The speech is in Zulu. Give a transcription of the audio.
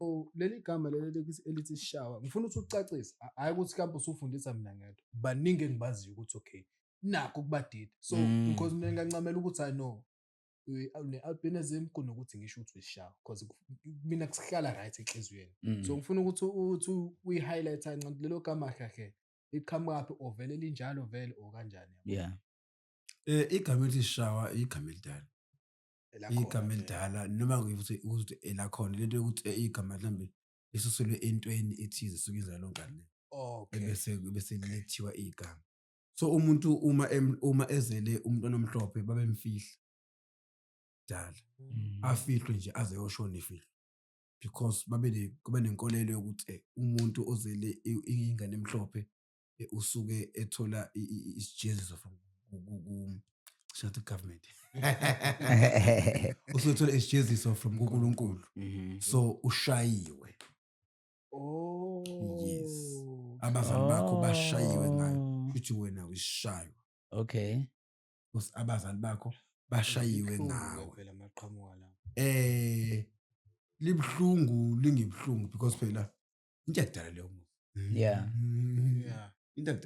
So leli gama elithi Sishawa ngifuna ukuthi ucacise hayi ukuthi kambe usufundisa mina ngento baningi engibaziyo ukuthi okay nakho kubadida so because mina ngiyancamela ukuthi I know ne-albinism kunokuthi ngisho ukuthi Sishawa because mina kusihlala right enhlizweni so ngifuna ukuthi uyi-highlight kancane lelo gama hehe iqhamuka or vele linjalo vele or kanjani igama elithi Sishawa igama elidala igama elidala noma ukuthi elakhona lento yokuthi igama mhlambe lisuselwe entweni ethize suke iza lonke le bese lethiwa igama so umuntu uma ezele umntwana omhlophe babemfihla dala afihlwe nje aze yoshona ifihlwe because kube nenkolelo yokuthi umuntu ozele ingane emhlophe usuke ethola isijeziso from shut the government usuthola isijeziso from kuNkulunkulu so ushayiwe yes abazali bakho bashayiwe ngayo futhi wena uyishaywa okay because abazali bakho bashayiwe ngawe phela amaqhamuka la libhlungu lingibhlungu because phela into yakudala leyo yeah into